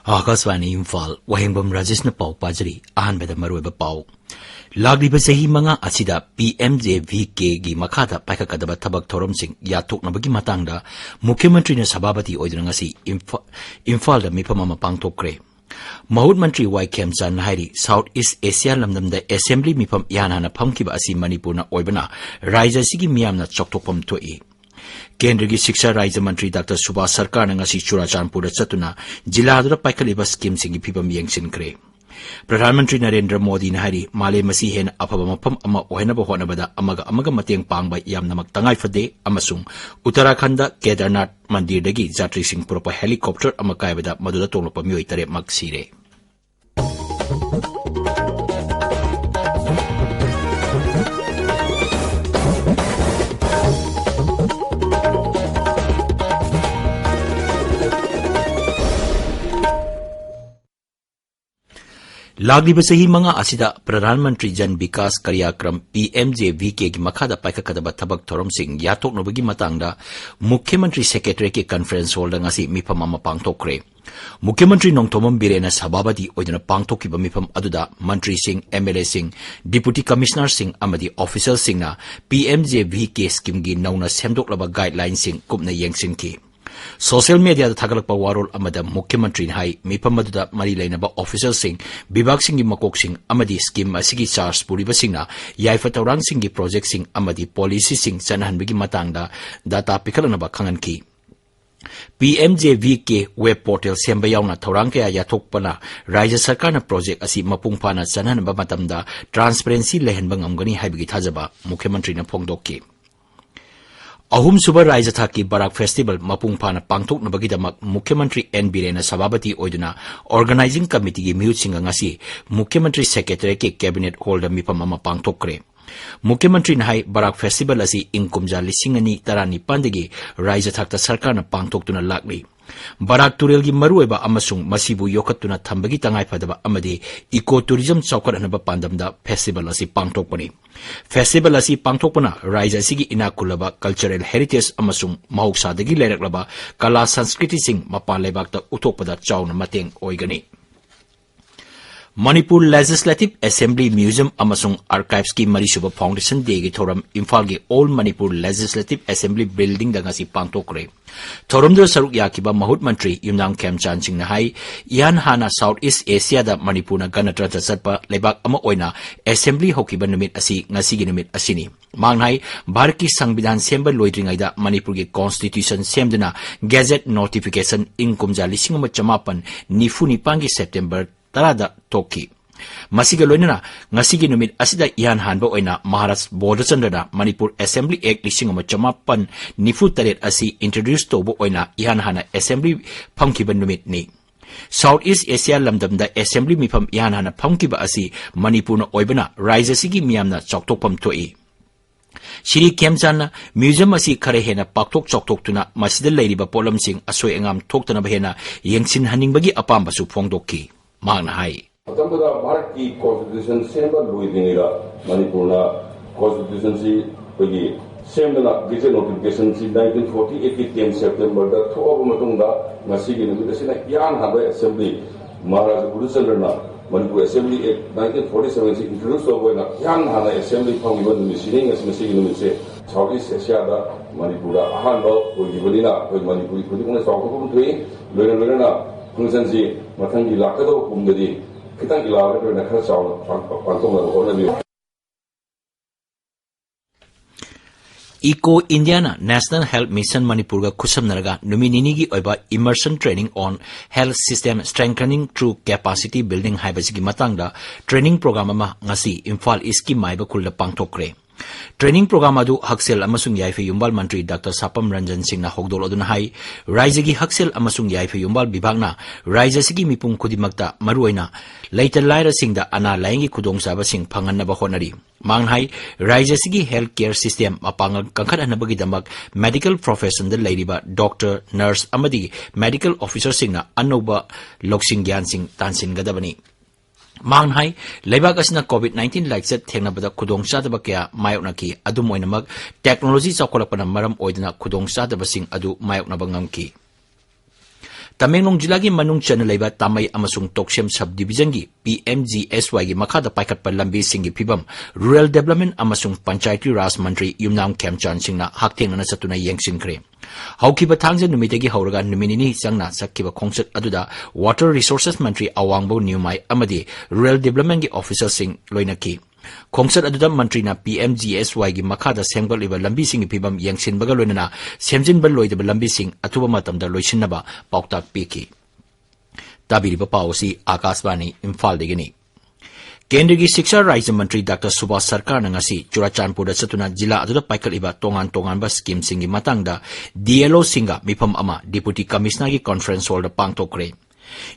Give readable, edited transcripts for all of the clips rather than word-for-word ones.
Akaswani Imphal, Wahengbam Rajesh na pau pajari, ahan beda marueba pau. Lagriba sahi mga asida PMJVK gi makada paikakadaba tabak thorom sing yatok na bagi matangda Mukhyamantri na sababati oidra ngasi Imphal da mipamama pangtokre. Mahut Mantri Wahengbam Rajesh South East Asia lamdamda Assembly mipam yana na phamkiba asi Manipur na oibana Raija sigi miyam na choktokpam toi. Kendra gi Shiksha Raija Mantri Dr. Subha Sarkar na ngasi Churachandpur chatuna jila adura paikaliba scheme singi pipam yengsinkre. Pradhanmantri Narendra Modi na hari male masi hen apaba mapam ama ohenaba honabada amaga mateng pangba yamna magtangay fade amasung Uttarakhanda Kedarnath Mandir dagi Jatri Singh Purapa helicopter ama kaibada maduda tonglopa miyoi tare magsire. Lagliba sahi mga asida Pradhanmantri Jan Vikas Karyakram PMJVK gi makada paikakadaba tabak thorom sing yatok no bagi matangda Mukhyamantri Secretary ke conference hall da ngasi mipamama pangtokre. Mukhyamantri Nongthomam Birena sababati oidana pangtokiba mipam aduda Mantri Singh, MLA Singh, Deputy Commissioner Singh amadi Official Singh na PMJVK scheme gi nauna semdoklaba guidelines sing kupna yengsinki. Social media da thagalakpa warol amada Mukhyamantri hai mipamaduda mari lainaba official sing bibag sing gi makok sing amadi scheme asigi charge puriba singna yaifa taurang sing gi project sing amadi policy sing sanhanbigi matangda data pikalanaba khanganki. PMJVK web portal semba yauna taurang kaya yathokpana Raija Sarkar na project asi mapungpana sanhanba matamda transparency lehenbang amgani haibigi thajaba Mukhyamantri na phongdokki. Ahum Suba Raija Thaki Barak Festival Mapungpana Pangtok na bagidamak Mukhyamantri N. Birena sababati oiduna Organizing Committee gi miyut singa ngasi Mukhyamantri Secretary ke Cabinet Holder mipamama pangtokre. Mukhyamantri na hai Barak Festival asi ingkumja lisingani tarani pandagi Raija Thakta Sarkar na pangtoktuna lakli. Barak Turel gi marueba amasung masibu yokatuna thambagi tangai phadaba amadi ecotourism chawkathanaba pandamda festival asi pangtokpani. Festival asi pangtokpana Raija sigi inakulaba cultural heritage amasung mahoksadagi leiraklaba kala sanskriti sing mapan leibakta uthokpada chawna mateng oigani. Manipur Legislative Assembly Museum amasung Archives ki Marisuba Foundation Day gi thoram Imphal gi All Manipur Legislative Assembly Building da ngasi pangtokre. Thoram do saruk yakiba Mahut Mantri Yumnang Khemchan Singh na hai yan hana South East Asia da Manipur na ganatrata satpa lebak ama oina Assembly hokiba numit asi ngasi gi numit asini. Mangnai Bharat ki Sangvidhan semba loidringai da Manipur gi Constitution semdana Gazette Notification ingkumja lisingama chamapan nifu gi September tarada toki. Masiga loinana ngasigi numit asida yan hanba oina Maharashtra Border Chandana Manipur Assembly Act lisingama chamapan nifu taret asi introduce tobo oina yan hana Assembly phamkiba numit ni. South East Asia lamdamda Assembly mifam yan hana phamkiba asi Manipur na oibana Raija sigi miyamna choktokpam toi. Shiri Khemchan museum asi khare hena paktok choktok tuna masida leiriba polam sing asoi engam thoktana bahena yengsin haningbagi apamba su phongdokki. Magna hai Tamada Bharat ki Constitution semba luidingira Manipur na Constitution si pagi semba Gazette Notification si 1948 ki 10 September da thoba matungda ngasigi numit asina yan haba Assembly Maharashtra Border Chandana Manipur Assembly Act 1947 si introduce tobo na yan hana Assembly phangiba numit sining asigi numit se South East Asia da Manipur da ahanba ogibalina koi Manipur khudikna chawthopam thui loina Kunsanji matangi lakado kumdadi kitang ilawa na khara chaw pangtong na honabi. Eco Indiana National Health Mission Manipur ga khusam naraga numinini gi oiba immersion training on health system strengthening through capacity building haibasigi matangda training program ama ngasi Imphal East ki maiba khulda pangtokre. Training program adu Haksel amasung Yaife Yumbal Mantri Dr. Sapam Ranjan Singh na hogdol aduna hai Raija gi Haksel amasung Yaife Yumbal bibagna Raija sigi mipung kudimakta maruaina later laira singda ana laingi kudongsa ba sing phanganna ba honari manghai Raija sigi healthcare system apangal kangkhat anabagi damak medical profession da lairiba doctor nurse amadi medical officer singna anoba loksing gyan sing tansin gadabani. Manghai Lebak asina COVID-19 like set Tenabada Kudong Sadabakea Mayonaki Adu Moinamag technology Sakolapana Maram Oidana Kudong Sadabasing Adu Mayonabangamki. Tamenglong jila gi manung chana leiba tamai amasung toksem subdivision gi PMGSY gi makhada paikhatpa lambi singi phibam rural development amasung panchayati raj mantri Yumnam Khemchan singna hakthengnana satuna yengsinkhre haukiba thangja numitegi hauraga numinini changna sakkiba khongsat aduda water resources mantri awangbo newmai amadi rural development gi officer sing loinaki khongsat aduda mantri na PMGSY gi makhada sengbal liba lambi singi phibam yengsinbaga loinana semjinbal loidaba lambi sing atuba matamda loisinaba paukta piki tabiriba pawsi akasbani Imphal degini केंद्र की शिक्षा राज्य मंत्री doctor Subhash सरकार नंगासी चुराचानपुर सतुना जिला अदुदा पाइकलिबा तोंगान तोंगान बा scheme सिंगी मतंगदा DLO सिंगा मिफम अमा डिप्यूटी कमिश्नर की कॉन्फ्रेंस हॉल दा पांगथोकरे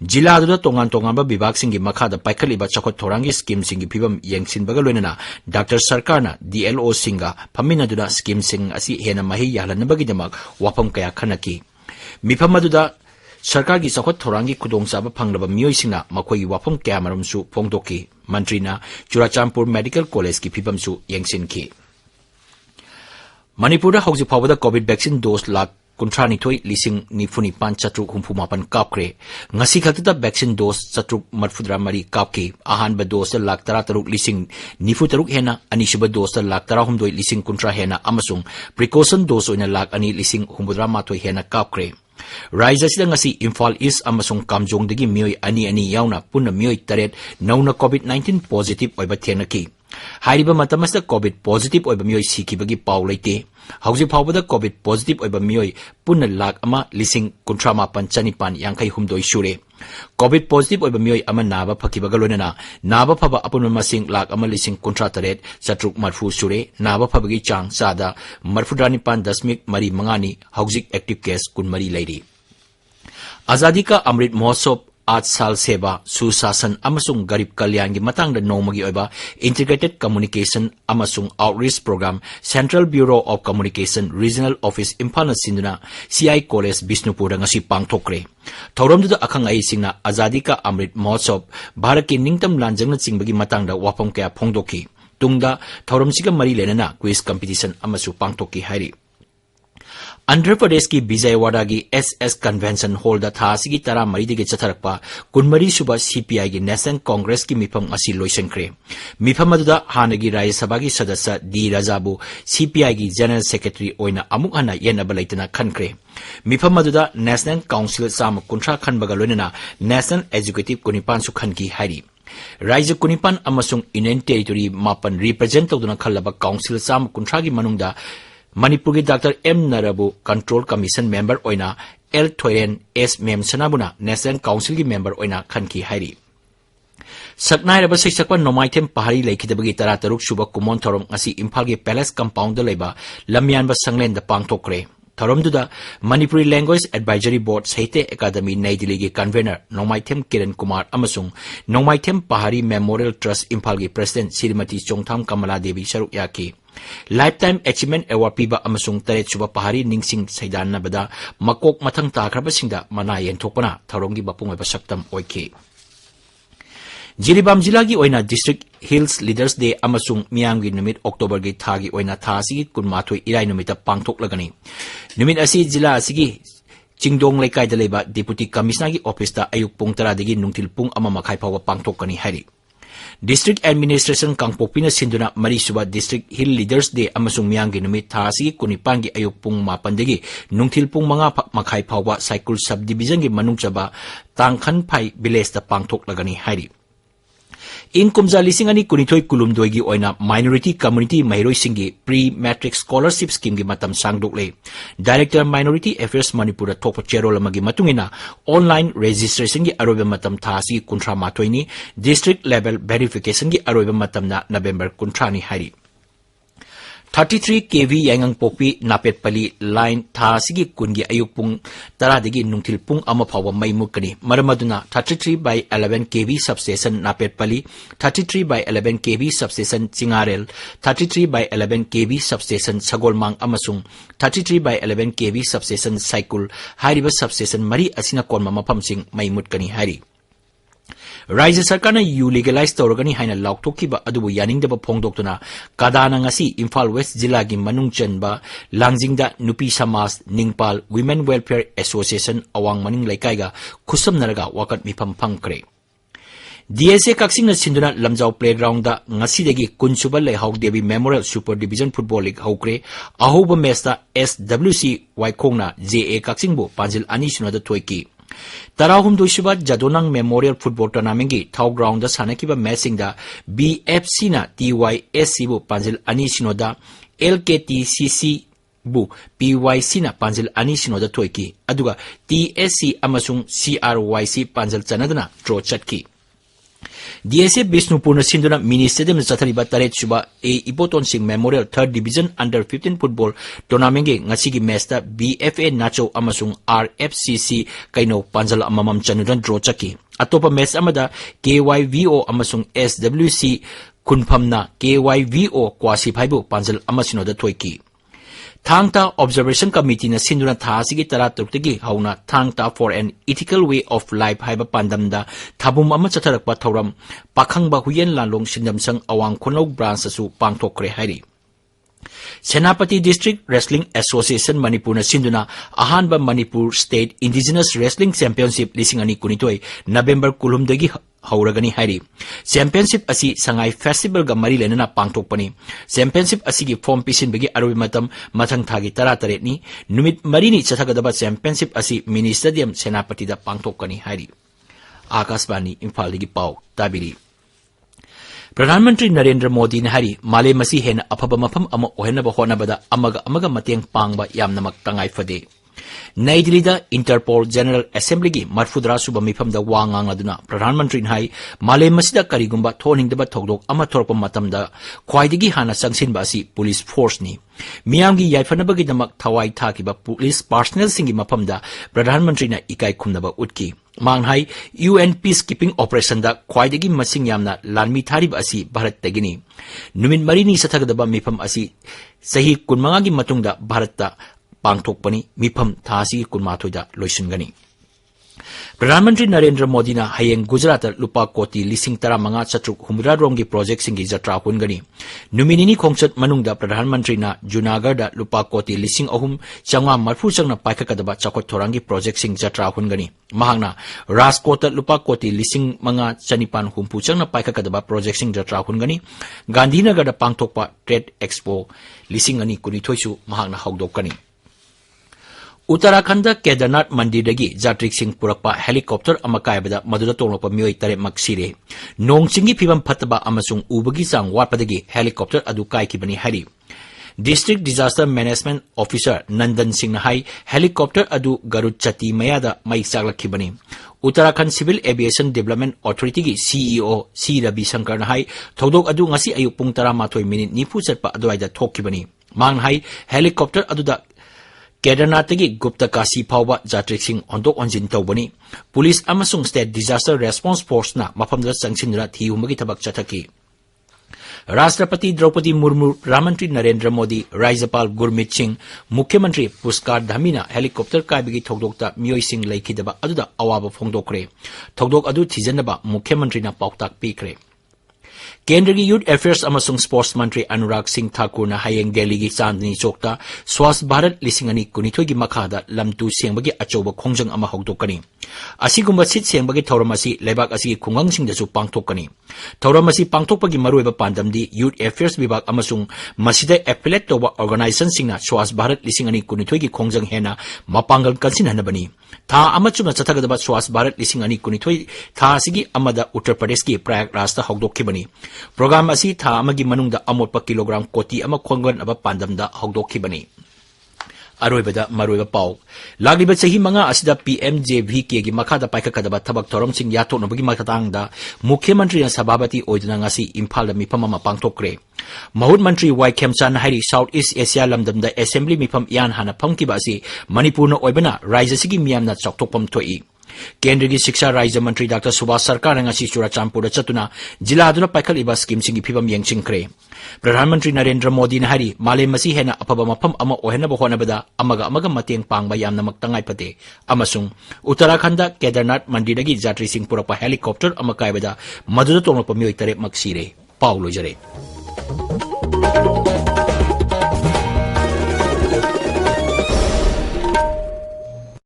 जिला अदुदा तोंगान तोंगान बा विभाग सिंगी मखादा पाइकलिबा चखोत थोरांगी स्कीम सिंगी फिबम यंगसिनबगा लोइनना डॉक्टर सरकार ना DLO सिंगा फमिनदुदा स्कीम सिंग असी हेना मही यालनबगिदमक वाफम कया खनकी मिफम अदुदा सरकार की चखोत थोरांगी खुदोंचाबा फंगलबा मियोइसिंगना मखोई वाफम कया मरमसु फोंगदोकी मंत्री ना चुराचानपुर मेडिकल कॉलेज की फिबमसु यंगसिनखी मणिपुर हौजी फावदा कोविड वैक्सीन डोज लाख 53,94,764 कापख्रे ngasi khakta vaccine dose 734 kapki ahanba dose lakh 13,93 hena anisuba dose lakh 13,13 hena amasung precaution dose oina lakh 2,9 hena kapkhre Raja sida ngasi Imphal East amasung Kamjong dagi mioi ani yauna punna mioi taret nauna COVID-19 positive oiba thenaki Hairiba matamasta COVID positive oiba mioi sikibagi pau leite hauji phawbada COVID positive oiba mioi punna lakh ama lising 19,592 shure COVID positive oiba mioi ama naba phakibaga loinana naba phaba apunma masing lakh ama lising 19,730 shure naba phabagi chang sada 49.3 hauji active case 13 leiri Azadi ka Amrit Mahotsav 8 साल सेवा सुशासन अमसुंग गरीब कल्याण की मतंग नोमगी ओइबा integrated communication अमसुंग outreach programme central bureau of communication regional office Imphal सिंधुना CI college Bishnupur ngasi पांगथोकरे थौरमदुदा अखंग आई सिंगना आजादी का अमृत महोत्सव भारत की निंगतम लांजंगना चिंगबगी मतंगदा वाफम कया फोंगदोकी तुंगदा थौरमसिगा मरी लेनना क्विज कंपटीशन अमसु पांगथोकी हाइरी Andhra Pradesh की विजयवाड़ा की SS कन्वेंशन हॉल दा था सिगी तरा मरीदी के चथरकपा कुनमरी सुबह CPI की नेशनल कांग्रेस की मिफम असी लोइसंख्रे मिफम अदुदा हानगी राज्यसभा की सदस्य डी राजाबु CPI की जनरल सेक्रेटरी ओइना अमुक हना येनबा लैतना खनख्रे मिफम अदुदा नेशनल काउंसिल साम कुंट्रा खनबगा लोइना नेशनल एजुकेटिव कुनिपान सु खनकी हाइरी राज्य कुनिपान अमसुंग यूनियन टेरिटरी मापन रिप्रेजेंट तौदुना खल्लबा काउंसिल साम कुंट्रा की मनुंगदा Manipur ki Dr. M. Narabu Control Commission member oina L. Thoiren S. Mem Sanabuna National Council ki member oina khanki hairi. Saknai raba saisakpa nomaithem pahari laikidabagi tarataruk suba kumon thorom asi Imphal ki Palace Compound da leiba lamyanba sanglen da pangthokre. Thoramduda Manipuri Language Advisory Board Sahitya Academy Nai Delhi ki convener Nomaithem Kiran Kumar amasung Nomaithem Pahari Memorial Trust Imphal ki President Srimati Chongtham Kamala Devi saruk yaki. Lifetime Achievement Award piba amasung taret suba pahari ningsing saidan bada makok mathang takraba singda mana yenthokpana tharonggi bapung oiba saktam oike Jilibam jila gi oina District Hills Leaders Day amasung miyamgi numit October gi thagi oina thasi gi kunmathoi irai numita pangthoklagani numit asi jila asigi Chingdong Laikai da leba Deputy Commissioner gi office ta ayuk pung 10 dagi nungtil pung 1:30 phawa pangthokani hari District Administration Kangpokpina Sinduna Mari Suba District Hill Leaders Day amasung miyanggi numit thasi kunipangi ayuk pung 9 dagi nungtil pung 5:30 phawa cycle subdivision gi manungchaba Tangkhan Phai village ta pangthoklagani hari In kumza lising ani kunithoi kulumdoi gi oina minority community mairoi singi pre-matric scholarship scheme gi matam sangdokle Director Minority Affairs Manipur thokpa cherol amagi matungina online registration gi aroba matam thasi kuntra matoini district level verification gi aroba matam na November kuntra ni hari 33 kV yangang pokpi napetpali line thasigi kungi ayupung taradigi nungtil pung ama phawa maimukani maramaduna 33/11 kV substation napetpali 33/11 kV substation chingarel 33/11 kV substation sagolmang amasung 33/11 kV substation cycle hariba substation mari asina konma maphamsing maimutkani hari Raja Sarkarna yu legalize tawragani haina laukthokkiba adubu yaningdaba phongdoktuna kadana ngasi Imphal West Jilla gi manung chenba Langjingda Nupi Samaj Ningpal Women Welfare Association awang maning laikaiga khusam wakat mifam phangkre DSA Kaksing Sinduna Lamjau Playground da ngasidegi kunsuba lehauk devi Memorial Super Division Football League haukre ahoba mesta SWC Waikongna JA Kaksingbu Panjil ani sunada toiki Tarahum Dushba Jadonang Memorial Football Tournament gi Thau Ground da sanakiba matching da BFC na TYSC bu Panjil ani sinoda LKTCC bu PYC na Panjil ani sinoda toiki aduga TSC amasung CRYC Panjil chanadana draw chatki DSA Bisnupur Sinduna Mini Stadium Sathariba Taret Suba A Ipoton Singh Memorial 3rd Division Under 15 Football Tournament Ngasigi Mesta BFA Nacho Amasung RFCC Kaino Panjal Amamam Chanudan Draw Chaki Atopa Mes Amada KYVO Amasung SWC Kunpamna KYVO Kwasi Phaibu Panjal Amasino da Toiki Thangta Observation Committee na Sinduna Thasigi Taraturtigi Hauna Thangta for an Ethical Way of Life Haiba Pandamda Thabum Ama Chatarakpa Thoram Pakhangba Huyen Lalong Sindamsang Awang Khonok Branch Asu Pangthokre Hairi Senapati District Wrestling Association Manipur na Sinduna Ahanba Manipur State Indigenous Wrestling Championship Lisingani Kunitoi November Kulumdagi Hauragani Hairi Championship asi Sangai Festival ga mari lenana pangthokpani Championship asi gi form pisin bagi arobi matam mathang thagi taratare ni numit marini chathagadaba Championship asi Mini Stadium Senapati da pangthokani Hairi Akashvani Imphal gi pau tabiri Pradhan Mantri Narendra Modi na hari male masi hen apaba mafam ama ohenaba honabada amaga mateng pangba yamnamak tangay fade Nai Delhi da Interpol General Assembly gi marfudra suba mifam da wangang aduna Pradhan Mantri hai male masida karigumba thoning daba thogdok ama thorpa matam da khwaidigi hana sangsin ba si police force ni miyam gi yaifanaba gi damak thawai thakiba police personnel singi mafam da Pradhan Mantri na ikai khumnaba utki Manghai UN Peacekeeping Operation da khwaidagi masing yamna lanmi tharib asi Bharat tagini numin marini sathagadaba mifam asi sahi kunmanga gi matungda Bharat da pangthokpani mifam thasi kunmathoi da loisingani Pradhan Mantri Narendra Modi na hayeng Gujarat lupa koti lising tara manga chatruk humra rongi project singi jatra hungani numinini khongchat manungda Pradhan Mantri na Junagadh da lupa koti lising ahum changwa marfu changna paikakadaba chakot thorangi project sing jatra hungani mahangna Rajkot lupa koti lising manga chanipan humpu changna paikakadaba project sing jatra hungani Gandhinagar da pangthokpa Trade Expo lising ani kunithoisu mahangna hawdokani Uttarakhand Kedarnath Mandir dagi Jatrik Singh Purakpa helicopter amakayabada maduda tonglopa miyoi tare maksire nong chingi phibam phataba amasung ubagi sang watpadagi helicopter adu kaikibani hari District Disaster Management Officer Nandan Singh na hai helicopter adu Garud Chati mayada mai saglakibani Uttarakhand Civil Aviation Development Authority gi CEO C Ravi Shankar na hai thodok adu ngasi ayuk pung 12 minute nifu chatpa aduaida thokibani mang hai helicopter adu da Kedarnath gi Gupta Kasi Phawba Jatrik Singh ondok onjin tawbani Police amasung State Disaster Response Force na mafamda sangsinra thihumagi thabak chathaki Rashtrapati Draupadi Murmu Pradhan Mantri Narendra Modi Rajyapal Gurmeet Singh Mukhyamantri Pushkar Dhamina helicopter kaibigi thogdokta miyoi sing laikidaba aduda awaba phongdokre thogdok adu thijanaba Mukhyamantri na pauktak pikre Kendra gi Youth Affairs amasung Sports Mantri Anurag Singh Thakur na hayeng Delhi gi Chandni Chokta Swasth Bharat lisingani kunithoi gi makhada lamtu sengbagi achoba khongjang ama hawdokani asigumba sit sengbagi thauramasi lebak asigi khungang singdasu pangthokani thauramasi pangthokpagi maruiba pandamdi Youth Affairs Vibhag amasung masida affiliate toba organization singna Swasth Bharat lisingani kunithoi gi khongjang hena mapangal kansin hanabani tha amachuna chathagadaba Swasth Bharat lisingani kunithoi tha asigi amada Uttar Pradesh gi Prayagraj ta hawdokkibani Program asi tha amagi manungda amotpa kilogram koti ama khongan aba pandamda hawdokkibani Aroibada maroiba pau lagliba chahi manga asida PMJVK gi makhada paikakadaba thabak thorom sing yathoknabagi makhatangda Mukhyamantri na Sabhabati oidana ngasi Imphal da mifam ama pangthokre Mahut Mantri Wahengbam Rajesh hairi South East Asia lamdamda Assembly mifam yan hana phamkiba asi Manipur na oibana Rajya sigi miyamna chokthokpam thoi केंद्र की शिक्षा राज्य मंत्री doctor Subhash सरकार ने ngasi Churachandpur चतुना जिला दुना पाइखल scheme सिंगी फिबम येंचिंखरे प्रधानमंत्री नरेंद्र मोदी ने हरी मालेम मसी हेना अफब मफम अमा ओहेनब होनबदा अमगा अमगा मतेंग पांगबा यामनमक तंगाई पते अमसुंग उत्तराखंड केदारनाथ मंदिरदगी जात्रि सिंह पुरप हेलीकॉप्टर अमा कायबदा मदुदा तोंगलप मियोय तरे मक्सीरे पाउलो जरे।